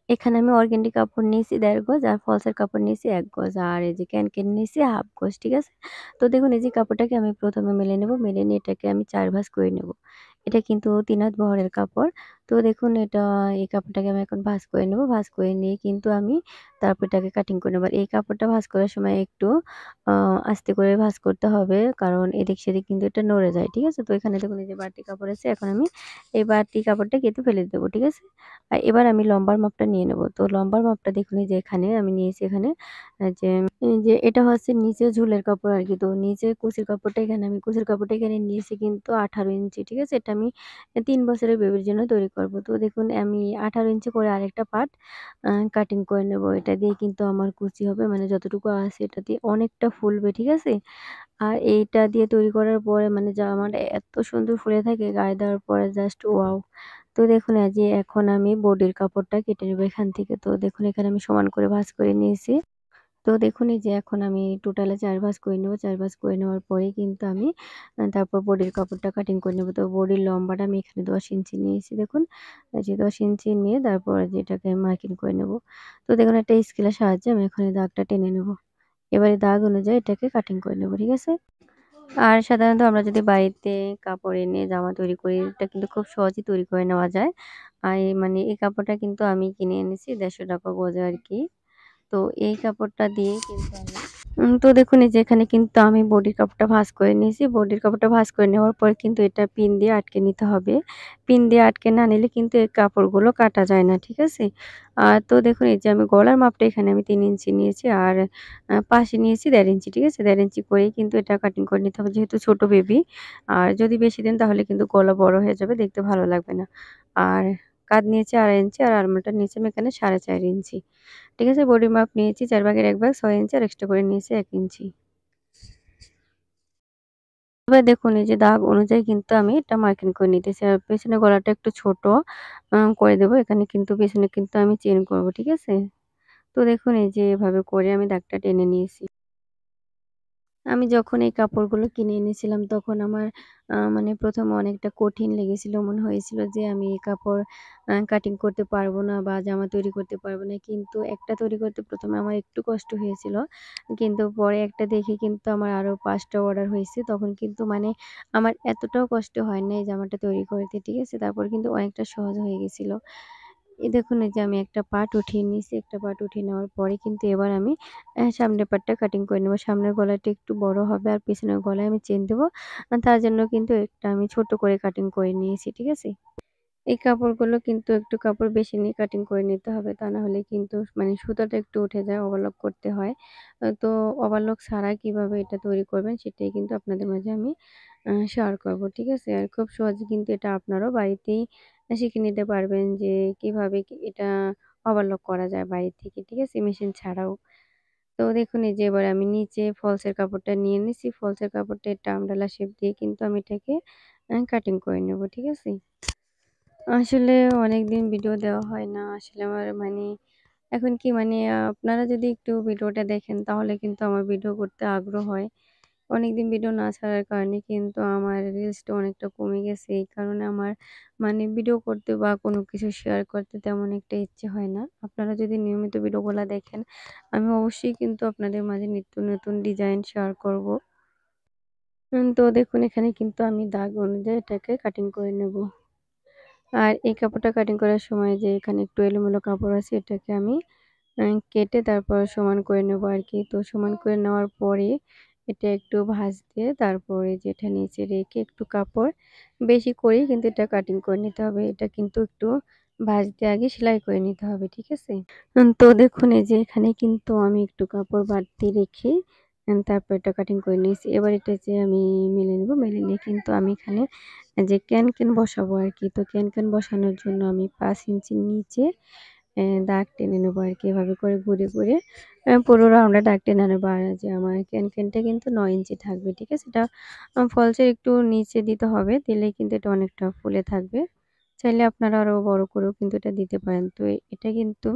এখানে আমি অর্গানডি কাপড় নিয়েছি ১.৫ গজ আর ফলসের কাপড় নিয়েছি ১ গজ আর এই যে ক্যানকেন নিয়েছি 1/2 গজ, ঠিক আছে? তো দেখুন এই যে কাপড়টাকে আমি ১ম এ মেলে নেব। মেলে নিয়ে এটাকে আমি ৪ ভাঁজ করে নেব। এটা কিন্তু ৩ হাত বহরের কাপড়। তো দেখুন এই কাপড়টাকে আমি এখন ভাঁজ করে নেব। ভাঁজ করে নিয়ে কিন্তু আমি তারপর এটাকে কাটিং করে নেব। আর এই কাপড়টা ভাঁজ করার সময় একটু আ আস্তে করে ভাঁজ করতে হবে। কারণ এদিক সেদিক কিন্তু এটা নড়ে যায়, ঠিক আছে? তো এখানে দেখুন এই যে বাড়তি কাপড় আছে। এখন আমি এই বাড়তি কাপড়টা কেটে ফেলে দেব, ঠিক আছে? আর এবার আমি লম্বার মাপটা নিয়ে নেব। তো লম্বার মাপটা দেখুন এই যে এখানে আমি নিয়েছি এখানে যে এই যে এটা হচ্ছে নিচে ঝুলের কাপড় আরকি। তো নিচে কুচির কাপড়টা কুচির কাপড়টা এখানে নিয়েছি কিন্তু 18 ইঞ্চি, ঠিক আছে? এটা আমি ৩ বছরের বেবির জন্য তৈরি করব। তো দেখুন আমি 18 ইঞ্চি করে আরেকটা পার্ট কাটিং করে নেব। এটা দিয়ে কিন্তু আমার কুচি হবে মানে যতটুকু আছে এটা দিয়ে অনেকটা ফুলবে, ঠিক আছে? আর এইটা দিয়ে তৈরি করার পরে মানে জামাটা এত সুন্দর ফুলে থাকে গায়ে দেওয়ার পরে জাস্ট ওয়াও! তো দেখুন এই যে এখন আমি বডির কাপড়টা কেটে নেব এখান থেকে। তো দেখুন এখানে আমি সমান করে ভাঁজ করে নিয়েছি। তো দেখুন এই যে এখন আমি টোটালে ৪ ভাঁজ করে নেব। ৪ ভাঁজ করে নেওয়ার পরেই কিন্তু আমি তারপর বডির কাপড়টা কাটিং করে নেব। তো বডির লম্বাটা আমি এখানে ১০ ইঞ্চি নিয়েছি দেখুন। এই যে ১০ ইঞ্চি নিয়ে তারপর যেটাকে মার্কিং করে নেব। তো দেখুন একটা স্কেলের সাহায্যে আমি এখন এই দাগটা টেনে নেব। এবারে দাগ অনুযায়ী এটাকে কাটিং করে নেব, ঠিক আছে? আর সাধারণত আমরা যদি বাড়িতে কাপড় এনে জামা তৈরি করি, এটা কিন্তু খুব সহজেই তৈরি করে নেওয়া যায়। আর এই কাপড়টা কিন্তু আমি কিনে এনেছি ৳১৫০ গজে আরকি। তো এই কাপড়টা দিয়েই কিন্তু আমি তো দেখুন এই যে এখানে কিন্তু আমি বডির কাপড়টা ভাঁজ করে নিয়েছি। বডির কাপড়টা ভাঁজ করে নেওয়ার পর কিন্তু এটা পিন দিয়ে আটকে নিতে হবে। পিন দিয়ে আটকে না নিলে কিন্তু এই কাপড়গুলো কাটা যায় না, ঠিক আছে? তো দেখুন এই যে আমি গলার মাপটা এখানে আমি ৩ ইঞ্চি নিয়েছি আর পাশে নিয়েছি ১.৫ ইঞ্চি, ঠিক আছে? ১.৫ ইঞ্চি করেই কিন্তু এটা কাটিং করে নিতে হবে যেহেতু ছোট বেবি। আর যদি বেশি দেন তাহলে কিন্তু গলা বড় হয়ে যাবে, দেখতে ভালো লাগবে না। আর কাঁধ নিয়েছি ২.৫ ইঞ্চি আর আরমোলটা নিয়েছি আমি এখানে ৪.৫ ইঞ্চি। ঠিক আছে? বডির মাপ নিয়েছি ৪ ভাগের ১ ভাগ ৬ ইঞ্চি আর এক্সট্রা করে নিয়েছি ১ ইঞ্চি। এবার দেখুন এই যে দাগ অনুযায়ী কিন্তু আমি এটা মার্কিং করে নিতেছি। আর পেছনের গলাটা একটু ছোট করে দেব। এখানে কিন্তু পেছনে কিন্তু আমি চেইন করব। ঠিক আছে? তো দেখুন এই যে এভাবে করে আমি দাগটা টেনে নিয়েছি। আমি যখন এই কাপড়গুলো কিনে এনেছিলাম তখন আমার মানে ১ম এ অনেকটা কঠিন লেগেছিল। মনে হয়েছিল যে আমি এই কাপড় কাটিং করতে পারবো না বা জামা তৈরি করতে পারবো না। কিন্তু একটা তৈরি করতে ১ম এ আমার একটু কষ্ট হয়েছিল। কিন্তু পরে একটা দেখে কিন্তু আমার আরো ৫ টা অর্ডার হয়েছে। তখন কিন্তু মানে আমার এতটাও কষ্ট হয় নাই জামাটা তৈরি করতে। ঠিক আছে? তারপর কিন্তু অনেকটা সহজ হয়ে গেছিল। এই দেখুন এই যে আমি একটা পার্ট উঠিয়ে নিয়েছি। একটা পার্ট উঠিয়ে নেওয়ার পরে কিন্তু এবার আমি সামনের পার্টটা কাটিং করে নেব। সামনের গলাটা একটু বড় হবে আর পেছনের গলায় আমি চেন দেব। তার জন্য কিন্তু একটা আমি ছোট করে কাটিং করে নিয়েছি। ঠিক আছে? এই কাপড়গুলো কিন্তু একটু কাপড় বেশি নিয়ে কাটিং করে নিতে হবে। তা না হলে কিন্তু মানে সুতাটা একটু উঠে যায়, ওভারলক করতে হয়। তো ওভারলক ছাড়া কিভাবে এটা তৈরি করবেন সেটাই কিন্তু আপনাদের মাঝে আমি শেয়ার করব। ঠিক আছে? আর খুব সহজে কিন্তু এটা আপনারাও বাড়িতেই শিখে নিতে পারবেন যে কিভাবে এটা ওভারলক করা যায় বাইরে থেকে। ঠিক আছে? মেশিন ছাড়াও। তো দেখুন এই যে এবার আমি নিচে ফলসের কাপড়টা নিয়ে নিছি। ফলসের কাপড়টা একটা আমব্রেলা শেপ দিয়ে কিন্তু আমি এটাকে কাটিং করে নেব। ঠিক আছে? আসলে অনেকদিন ভিডিও দেওয়া হয় না। আসলে আমার মানে এখন কি মানে আপনারা যদি একটু ভিডিওটা দেখেন তাহলে কিন্তু আমার ভিডিও করতে আগ্রহ হয়। অনেকদিন ভিডিও না ছাড়ার কারণে কিন্তু আমার রিলসটা অনেকটা কমে গেছে। এই কারণে আমার মানে ভিডিও করতে বা কোনো কিছু শেয়ার করতে তেমন একটা ইচ্ছে হয় না। আপনারা যদি নিয়মিত ভিডিওগুলা দেখেন, আমি অবশ্যই কিন্তু আপনাদের মাঝে নিত্য নতুন ডিজাইন শেয়ার করব। তো দেখুন এখানে কিন্তু আমি দাগ অনুযায়ী এটাকে কাটিং করে নেব। আর এই কাপড়টা কাটিং করার সময় যে এখানে একটু এলোমেলো কাপড় আছে এটাকে আমি কেটে তারপর সমান করে নেব আরকি। তো সমান করে নেওয়ার পরে এটা একটু ভাঁজ দিয়ে তারপরে যেটা নিচে রেখে একটু কাপড় বেশি করেই কিন্তু এটা কাটিং করে নিতে হবে। এটা কিন্তু একটু ভাঁজ দিয়ে আগে সেলাই করে নিতে হবে। ঠিক আছে? তো দেখুন এই যে এখানে কিন্তু আমি একটু কাপড় বাড়তি রেখে তারপর এটা কাটিং করে নিয়েছি। এবার এটা যে আমি মেলে নেব। মেলে নিয়ে কিন্তু আমি এখানে যে ক্যান বসাবো আরকি। তো ক্যান বসানোর জন্য আমি ৫ ইঞ্চির নিচে দাগ টেনে নেবো আরকি। এভাবে করে ঘুরে পুরো রাউন্ডে দাগ টেনে নেবো। আর যে আমার ক্যানটা কিন্তু ৯ ইঞ্চি থাকবে। ঠিক আছে? এটা ফলসের একটু নিচে দিতে হবে। দিলেই কিন্তু এটা অনেকটা ফুলে থাকবে। চাইলে আপনারা আরো বড় করেও কিন্তু এটা দিতে পারেন। তো এটা কিন্তু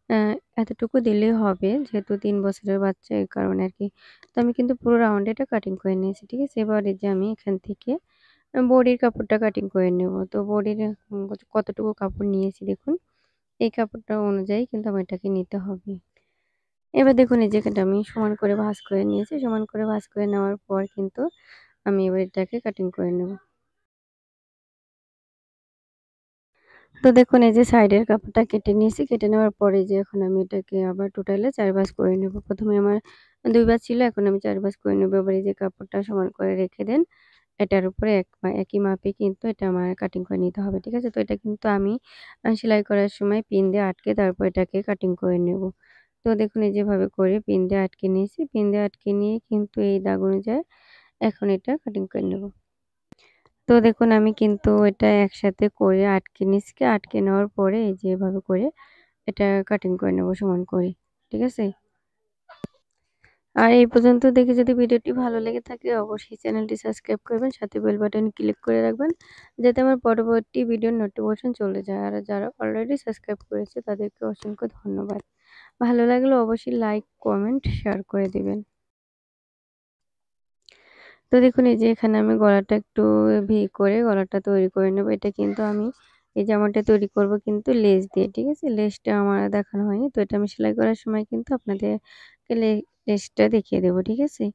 অ্যা এতটুকু দিলেই হবে। যেহেতু ৩ বছরের বাচ্চা এই কারণে আরকি। তো আমি কিন্তু পুরো রাউন্ডে এটা কাটিং করে নিয়েছি। ঠিক আছে? এবার এই যে আমি এখান থেকে বডির কাপড়টা কাটিং করে নেব। তো বডির কতটুকু কাপড় নিয়েছি দেখুন। এই কাপড়টা অনুযায়ী কিন্তু আমার এটাকে নিতে হবে। এবার দেখুন এই যে এটা আমি সমান করে ভাঁজ করে নিয়েছি। সমান করে ভাঁজ করে নেওয়ার পর কিন্তু আমি এবার এটাকে কাটিং করে নেব। তো দেখুন এই যে সাইডের কাপড়টা কেটে নিয়েছি। কেটে নেওয়ার পরে যে এখন আমি এটাকে আবার টোটালে ৪ ভাঁজ করে নেব। ১ম এ আমার ২ ভাঁজ ছিল, এখন আমি ৪ ভাঁজ করে নেব। এবার এই যে কাপড়টা সমান করে রেখে দেন। এটার উপরে একই মাপে কিন্তু এটা আমার কাটিং করে নিতে হবে। ঠিক আছে? তো এটা কিন্তু আমি সেলাই করার সময় পিন দিয়ে আটকে তারপর এটাকে কাটিং করে নেব। তো দেখুন এই যেভাবে করে পিন দিয়ে আটকে নিয়েছি। পিন দিয়ে আটকে নিয়ে কিন্তু এই দাগ অনুযায়ী এখন এটা কাটিং করে নেব। তো দেখুন আমি কিন্তু এটা একসাথে করে আটকে নিচ্ছি। আটকে নেওয়ার পরে এই যে এভাবে করে এটা কাটিং করে নেব সমান করে। ঠিক আছে? আর এই পর্যন্ত দেখে যদি ভিডিওটি ভালো লেগে থাকে অবশ্যই চ্যানেলটি সাবস্ক্রাইব করবেন, সাথে বেল বাটন ক্লিক করে রাখবেন যাতে আমার পরবর্তী ভিডিওর নোটিফিকেশন চলে যায়। আর যারা অলরেডি সাবস্ক্রাইব করেছে তাদেরকে অসংখ্য ধন্যবাদ। ভালো লাগলে অবশ্যই লাইক, কমেন্ট, শেয়ার করে দিবেন। তো দেখুন এই যে এখানে আমি গলাটা একটু করে গলাটা তৈরি করে নেব। এটা কিন্তু আমি এই জামাটা তৈরি করব কিন্তু লেস দিয়ে। ঠিক আছে? লেসটা আমার দেখানো হয়নি। তো এটা আমি সেলাই করার সময় কিন্তু আপনাদেরকে লেসটা দেখিয়ে দেব। ঠিক আছে?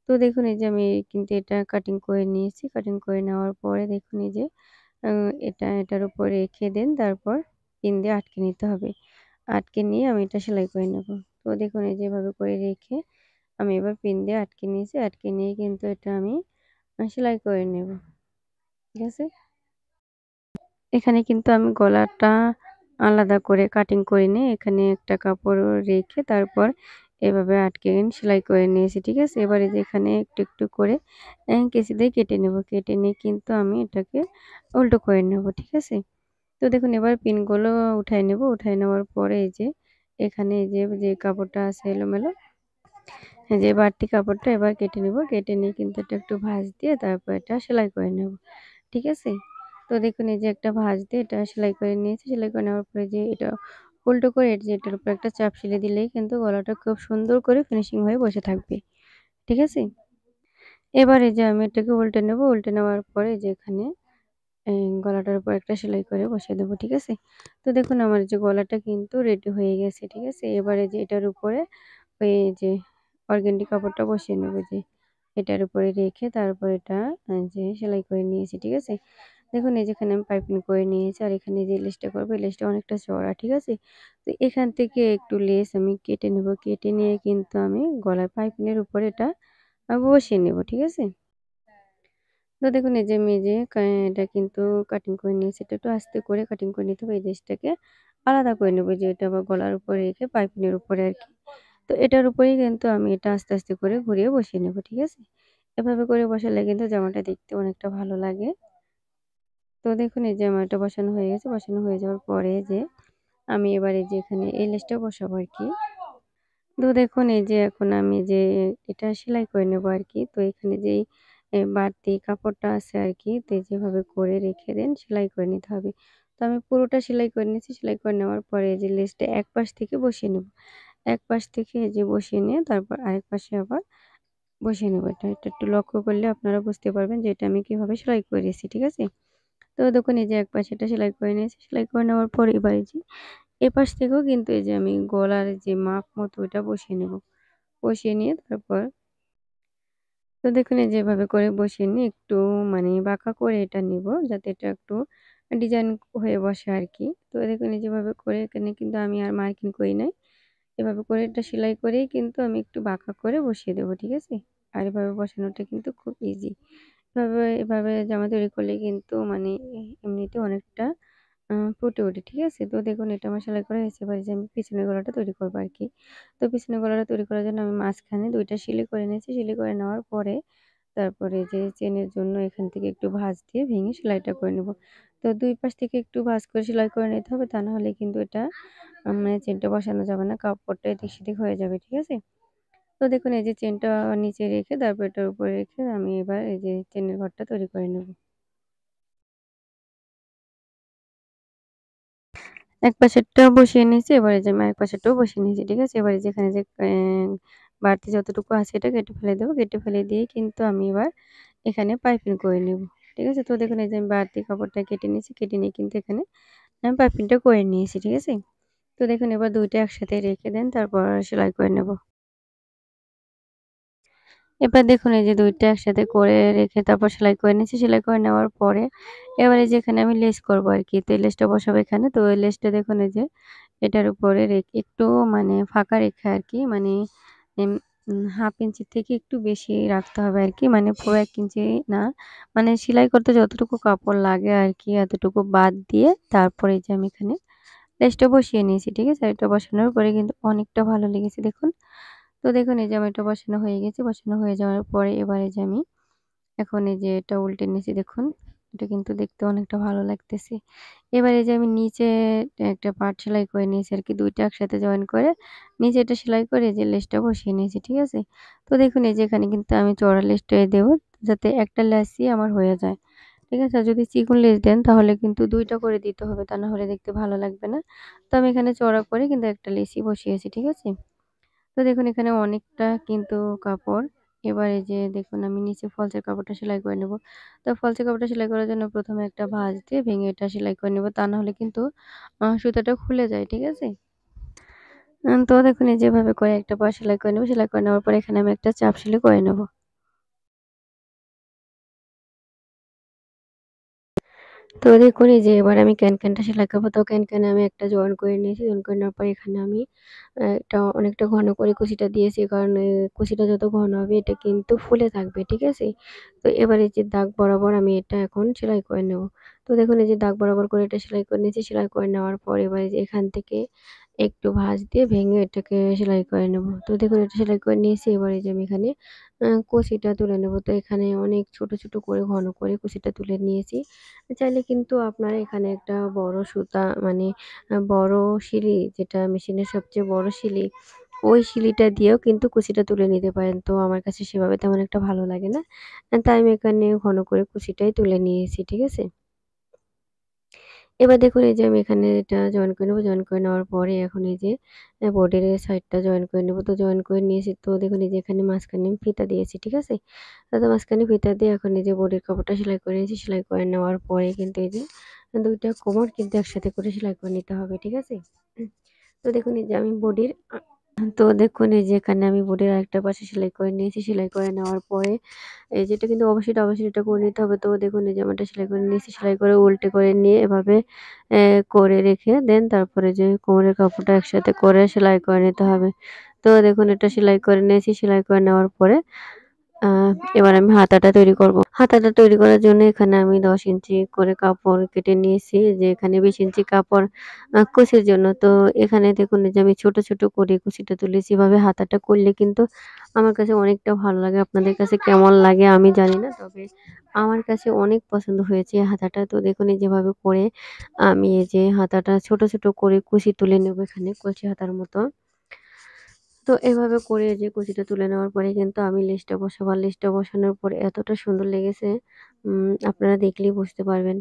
তো দেখুন এই যে আমি কিন্তু এটা কাটিং করে নিয়েছি। কাটিং করে নেওয়ার পরে দেখুন এই যে আ এটার উপর রেখে দেন তারপর পিন দিয়ে আটকে নিতে হবে। আটকে নিয়ে আমি এটা সেলাই করে নেব। তো দেখুন এই যে এভাবে করে রেখে আমি এবার পিন দিয়ে আটকে নিয়েছি। আটকে নিয়ে কিন্তু এটা আমি সেলাই করে নেব। ঠিক আছে? এখানে কিন্তু আমি গলাটা আলাদা করে কাটিং করে নিয়ে এখানে একটা কাপড় রেখে তারপর এভাবে আটকে সেলাই করে নিয়েছি। ঠিক আছে? এবারে যে এখানে একটু, একটু করে কেঁচি দিয়ে কেটে নেব। কেটে নিয়ে কিন্তু আমি এটাকে উল্টো করে নেব। ঠিক আছে? তো দেখুন এবার পিনগুলো উঠায় নেব। উঠায় নেওয়ার পরে এই যে এখানে যে কাপড়টা আছে এলোমেলো, এই যে বাড়তি কাপড়টা এবার কেটে নেব। কেটে নিয়ে কিন্তু এটা একটু ভাঁজ দিয়ে তারপর এটা সেলাই করে নেব। ঠিক আছে? তো দেখুন এই যে একটা ভাঁজ দিয়ে এটা সেলাই করে নিয়েছি। সেলাই করে নেওয়ার পরে যে এটা উল্টো করে যে এটার উপর একটা চাপ সেলাই দিলেই কিন্তু গলাটা খুব সুন্দর করে ফিনিশিং হয়ে বসে থাকবে। ঠিক আছে? এবার এই যে আমি এটাকে উল্টে নেব। উল্টে নেওয়ার পরে যে এখানে গলাটার উপর একটা সেলাই করে বসিয়ে দেবো। ঠিক আছে? তো দেখুন আমার যে গলাটা কিন্তু রেডি হয়ে গেছে। ঠিক আছে? এবারে যে এটার উপরে ওই যে অর্গানডি কাপড়টা বসিয়ে নেব যে এটার উপরে রেখে তারপর এটা যে সেলাই করে নিয়েছি। ঠিক আছে? দেখুন এই যেখানে আমি পাইপিং করে নিয়েছি আর এখানে যে লেসটা করবো এই লেসটা অনেকটা চওড়া। ঠিক আছে? তো এখান থেকে একটু লেস আমি কেটে নেব। কেটে নিয়ে কিন্তু আমি গলার পাইপিং এর উপরে এটা বসিয়ে নেব। ঠিক আছে? তো দেখুন এই যে আমি এই যে এটা কিন্তু কাটিং করে নিয়েছি। এটা একটু আস্তে করে কাটিং করে নিতে হবে। এই লেসটাকে আলাদা করে নেব যে এটা আবার গলার উপরে রেখে পাইপিং এর উপরে আরকি। তো এটার উপরেই কিন্তু আমি এটা আস্তে, আস্তে করে ঘুরিয়ে বসিয়ে নেব। ঠিক আছে? এভাবে করে বসালে কিন্তু জামাটা দেখতে অনেকটা ভালো লাগে। তো দেখুন এই যে আমার এটা বসানো হয়ে গেছে। বসানো হয়ে যাওয়ার পরে যে আমি এবার এই যে এখানে এই লেসটা বসাবো আরকি। তো দেখুন এই যে এখন আমি যে এটা সেলাই করে নেব আরকি। তো এখানে যেই বাড়তি কাপড়টা আছে আরকি, তো যেভাবে করে রেখে দেন সেলাই করে নিতে হবে। তো আমি পুরোটা সেলাই করে নিয়েছি। সেলাই করে নেওয়ার পরে এই যে লেসটা এক পাশ থেকে বসিয়ে নেব। এক পাশ থেকে এই যে বসিয়ে নিয়ে তারপর আরেক পাশে আবার বসিয়ে নেব। এটা একটু লক্ষ্য করলে আপনারা বুঝতে পারবেন যে এটা আমি কিভাবে সেলাই করেছি। ঠিক আছে? তো দেখুন এই যে এক পাশে এটা সেলাই করে নিয়েছি। সেলাই করে নেওয়ার পর এবার এই যে এপাশ থেকেও কিন্তু এই যে আমি গলার যে মাপ মতো ওটা বসিয়ে নেব। বসিয়ে নিয়ে তারপর তো দেখুন এই যে এভাবে করে বসিয়ে নিয়ে একটু মানে বাঁকা করে এটা নিব যাতে এটা একটু ডিজাইন হয়ে বসে আরকি। তো দেখুন এই যেভাবে করে এখানে কিন্তু আমি আর মার্কিং করি নাই। এভাবে করে এটা সেলাই করেই কিন্তু আমি একটু বাঁকা করে বসিয়ে দেব। ঠিক আছে? আর এভাবে বসানোটা কিন্তু খুব ইজি। এভাবে জামা তৈরি করলে কিন্তু মানে এমনিতে অনেকটা ফুটে ওঠে। ঠিক আছে? তো দেখুন এটা আমার সেলাই করা হয়েছে। এবার যে আমি পিছনের গলাটা তৈরি করব আরকি। তো পিছনের গলাটা তৈরি করার জন্য আমি মাঝখানে ২ টা সিলি করে নিয়েছি। সিলি করে নেওয়ার পরে তারপরে যে চেনের জন্য এখান থেকে একটু ভাঁজ দিয়ে ভেঙে সেলাইটা করে নেব। তো ২ পাশ থেকে একটু ভাঁজ করে সেলাই করে নিতে হবে। তা না হলে কিন্তু এটা মানে চেনটা বসানো যাবে না। কাপড়টা এদিক সেদিক হয়ে যাবে। ঠিক আছে? তো দেখুন এই যে চেনটা নিচে রেখে তারপর এটার উপরে রেখে আমি এবার এই যে চেনের ঘরটা তৈরি করে নেব। এক পাশেরটা বসিয়ে নিয়েছি। এবারে যে আমি আরেক পাশেরটাও বসিয়ে নিয়েছি। ঠিক আছে? এবারে যেখানে যে বাড়তি যতটুকু আছে এটা কেটে ফেলে দেব। কেটে ফেলে দিয়ে কিন্তু আমি এবার এখানে পাইপিং করে নেব। ঠিক আছে? তো দেখুন এই যে আমি বাড়তি কাপড়টা কেটে নিয়েছি। কেটে নিয়ে কিন্তু এখানে আমি পাইপিংটা করে নিয়েছি, ঠিক আছে? তো দেখুন এবার ২ টা একসাথে রেখে দেন তারপর সেলাই করে নেব। এবার দেখুন এই যে ২ টা একসাথে করে রেখে তারপর সেলাই করে নিয়েছি। সেলাই করে নেওয়ার পরে এবারে যেখানে আমি লেস করব আরকি। তো এই লেসটা বসাবো এখানে। তো এই লেসটা দেখুন এই যে এটার উপরে একটু মানে ফাঁকা রেখে আরকি মানে এম ১/২ ইঞ্চি থেকে একটু বেশি রাখতে হবে আরকি। মানে পুরো ১ ইঞ্চি না। মানে সেলাই করতে যতটুকু কাপড় লাগে আরকি এতটুকু বাদ দিয়ে তারপরে এই যে আমি এখানে লেসটা বসিয়ে নিয়েছি। ঠিক আছে? এটা বসানোর পরে কিন্তু অনেকটা ভালো লেগেছে দেখুন। তো দেখুন এই যে আমার এটা বসানো হয়ে গেছে। বসানো হয়ে যাওয়ার পরে এবারে যে আমি এখন এই যে এটা উল্টে নিয়েছি দেখুন। এটা কিন্তু দেখতে অনেকটা ভালো লাগতেছে। এবার এই যে আমি নিচে একটা পার্ট সেলাই করে নিয়েছি আরকি ২ টা একসাথে জয়েন করে নিচে এটা সেলাই করে এই যে লেসটা বসিয়ে নিয়েছি। ঠিক আছে? তো দেখুন এই যে এখানে কিন্তু আমি চওড়া লেসটাই দেব যাতে একটা লেসই আমার হয়ে যায়। ঠিক আছে? আর যদি চিকন লেস দেন তাহলে কিন্তু ২ টা করে দিতে হবে। তা না হলে দেখতে ভালো লাগবে না। তো আমি এখানে চওড়া করে কিন্তু একটা লেসই বসিয়েছি। ঠিক আছে? তো দেখুন এখানে অনেকটা কিন্তু কাপড়। এবার এই যে দেখুন আমি নিচে ফলসের কাপড়টা সেলাই করে নেব। তো ফলসের কাপড়টা সেলাই করার জন্য ১ম এ একটা ভাঁজ দিয়ে ভেঙে এটা সেলাই করে নেব। তা না হলে কিন্তু সুতাটা খুলে যায়। ঠিক আছে? তো দেখুন এই যেভাবে করে একটা পা সেলাই করে নেব। সেলাই করে নেওয়ার পরে এখানে আমি একটা চাপ সেলাই করে নেব। তো দেখুন এই যে এবার আমি ক্যানক্যানটা সেলাই করব। তো ক্যানক্যানে আমি একটা জয়েন করে নিয়েছি। জয়েন করে নেওয়ার পরে এখানে আমি এটা অনেকটা ঘন করে কুচিটা দিয়েছি। কারণ কুচিটা যত ঘন হবে এটা কিন্তু ফুলে থাকবে। ঠিক আছে? তো এবার এই যে দাগ বরাবর আমি এটা এখন সেলাই করে নেব। তো দেখুন এই যে দাগ বরাবর করে এটা সেলাই করে নিয়েছি। সেলাই করে নেওয়ার পর এবার এই যে এখান থেকে একটু ভাঁজ দিয়ে ভেঙে এটাকে সেলাই করে নেব। তো দেখুন এটা সেলাই করে নিয়েছি। এবার এই যে আমি এখানে কুচিটা তুলে নেব। তো এখানে অনেক ছোট, ছোট করে ঘন করে কুচিটা তুলে নিয়েছি। চাইলে কিন্তু আপনারা এখানে একটা বড় সুতা মানে বড় সিলি যেটা মেশিনের সবচেয়ে বড় সিলি, ওই সিলিটা দিয়েও কিন্তু কুচিটা তুলে নিতে পারেন। তো আমার কাছে সেভাবে তেমন একটা ভালো লাগে না। তাই আমি এখানে ঘন করে কুচিটাই তুলে নিয়েছি। ঠিক আছে? এবার দেখুন এই যে আমি এখানে এটা জয়েন করে নেব। জয়েন করে নেওয়ার পরে এখন এই যে বডির এই সাইডটা জয়েন করে নেব। তো জয়েন করে নিয়েছি। তো দেখুন এই যে এখানে মাঝখানে আমি ফিতা দিয়েছি। ঠিক আছে? তো মাঝখানে ফিতা দিয়ে এখন এই যে বডির কাপড়টা সেলাই করে নিয়েছি। সেলাই করে নেওয়ার পরে কিন্তু এই যে ২ টা কোমর কিন্তু একসাথে করে সেলাই করে নিতে হবে। ঠিক আছে? তো দেখুন এই যে আমি বডির তো দেখুন এই যে এখানে আমি বডির আরেকটা পাশে সেলাই করে নিয়েছি। সেলাই করে নেওয়ার পরে এই যে এটা কিন্তু অবশ্যই এটা করে নিতে হবে। তো দেখুন এই জামাটা সেলাই করে নিয়েছি। সেলাই করে উল্টে করে নিয়ে এভাবে করে রেখে দেন তারপরে যে কোমরের কাপড়টা একসাথে করে সেলাই করে নিতে হবে। তো দেখুন এটা সেলাই করে নিয়েছি। সেলাই করে নেওয়ার পরে আ এবার আমি হাতাটা তৈরি করব। হাতাটা তৈরি করার জন্য এখানে আমি ১০ ইঞ্চি করে কাপড় কেটে নিয়েছি। যে এখানে ২০ ইঞ্চি কাপড় কুচির জন্য। তো এখানে দেখুন এই যে আমি ছোট, ছোট করে কুচিটা তুলেছি। এভাবে হাতাটা করলে কিন্তু আমার কাছে অনেকটা ভালো লাগে। আপনাদের কাছে কেমন লাগে আমি জানি না। তবে আমার কাছে অনেক পছন্দ হয়েছে এই হাতাটা। তো দেখুন এই যেভাবে করে আমি এই যে হাতাটা ছোট, ছোট করে কুচি তুলে নেব এখানে কলসি হাতার মতো। তো এভাবে করে যে কুচিটা তুলে নেওয়ার পরে কিন্তু আমি লেসটা বসাবো। আর লেসটা বসানোর পরে এতটা সুন্দর লেগেছে আপনারা দেখলেই বুঝতে পারবেন।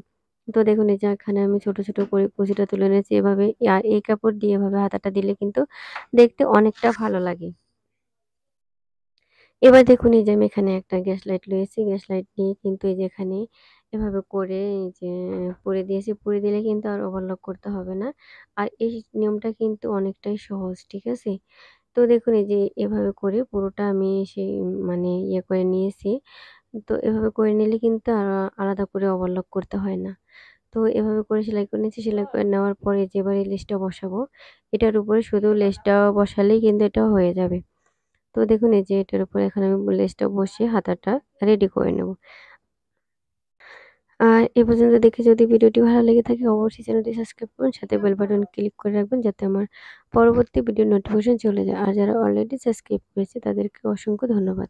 তো দেখুন এই যে এখানে আমি ছোট, ছোট করে কুচিটা তুলে নিয়েছি এভাবে। আর এই কাপড় দিয়ে এভাবে হাতাটা দিলে কিন্তু দেখতে অনেকটা ভালো লাগে। এবার দেখুন এই যে আমি এখানে একটা গ্যাস লাইট লয়েছি। গ্যাস লাইট নিয়ে কিন্তু এই যে এখানে এভাবে করে এই যে পুড়ে দিয়েছি। পুড়ে দিলে কিন্তু আর ওভারলক করতে হবে না। আর এই নিয়মটা কিন্তু অনেকটাই সহজ। ঠিক আছে? তো দেখুন এই যে এভাবে করে পুরোটা আমি সেই মানে ইয়ে করে নিয়েছি। তো এভাবে করে নিলে কিন্তু আর আলাদা করে ওভারলক করতে হয় না। তো এভাবে করে সেলাই করে নিয়েছি। সেলাই করে নেওয়ার পরে যে এবার এই লেসটা বসাবো, এটার উপরে শুধু লেসটা বসালেই কিন্তু এটা হয়ে যাবে। তো দেখুন এই যে এটার উপরে এখন আমি লেসটা বসিয়ে হাতাটা রেডি করে নেব। আর এ পর্যন্ত দেখে যদি ভিডিওটি ভালো লেগে থাকে অবশ্যই চ্যানেলটি সাবস্ক্রাইব করুন। সাথে বেল বাটন ক্লিক করে রাখবেন যাতে আমার পরবর্তী ভিডিওর নোটিফিকেশন চলে যায়। আর যারা অলরেডি সাবস্ক্রাইব করেছে তাদেরকে অসংখ্য ধন্যবাদ।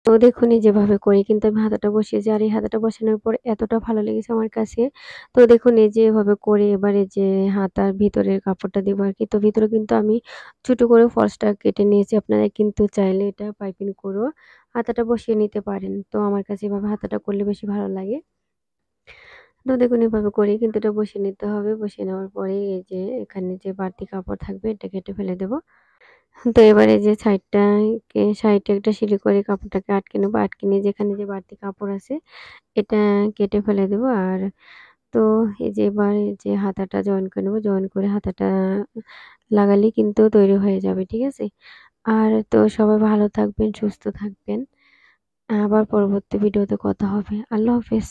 তো দেখুন এই যেভাবে করে কিন্তু আমি হাতাটা বসিয়েছি। আর এই হাতাটা বসানোর পর এতটা ভালো লেগেছে আমার কাছে। তো দেখুন এই যে এভাবে করে এবারে যে হাতার ভিতরের কাপড়টা দেবো আরকি। তো ভিতরে কিন্তু আমি ছোট করে ফলসটা কেটে নিয়েছি। আপনারা কিন্তু চাইলে এটা পাইপিং করেও হাতাটা বসিয়ে নিতে পারেন। তো আমার কাছে এভাবে হাতাটা করলে বেশি ভালো লাগে। তো দেখুন এভাবে করেই কিন্তু এটা বসিয়ে নিতে হবে। বসিয়ে নেওয়ার পরে এই যে এখানে যে বাড়তি কাপড় থাকবে এটা কেটে ফেলে দেব। তো এবারে যে সাইডে একটা সিলি করে কাপড়টাকে আটকে নেবো। আটকে নিয়ে যেখানে যে বাড়তি কাপড় আছে এটা কেটে ফেলে দেবো। আর তো এই যে এবার এই যে হাতাটা জয়েন করে নেব। জয়েন করে হাতাটা লাগালেই কিন্তু তৈরি হয়ে যাবে, ঠিক আছে? আর তো সবাই ভালো থাকবেন, সুস্থ থাকবেন। আবার পরবর্তী ভিডিওতে কথা হবে। আল্লাহ হাফেজ।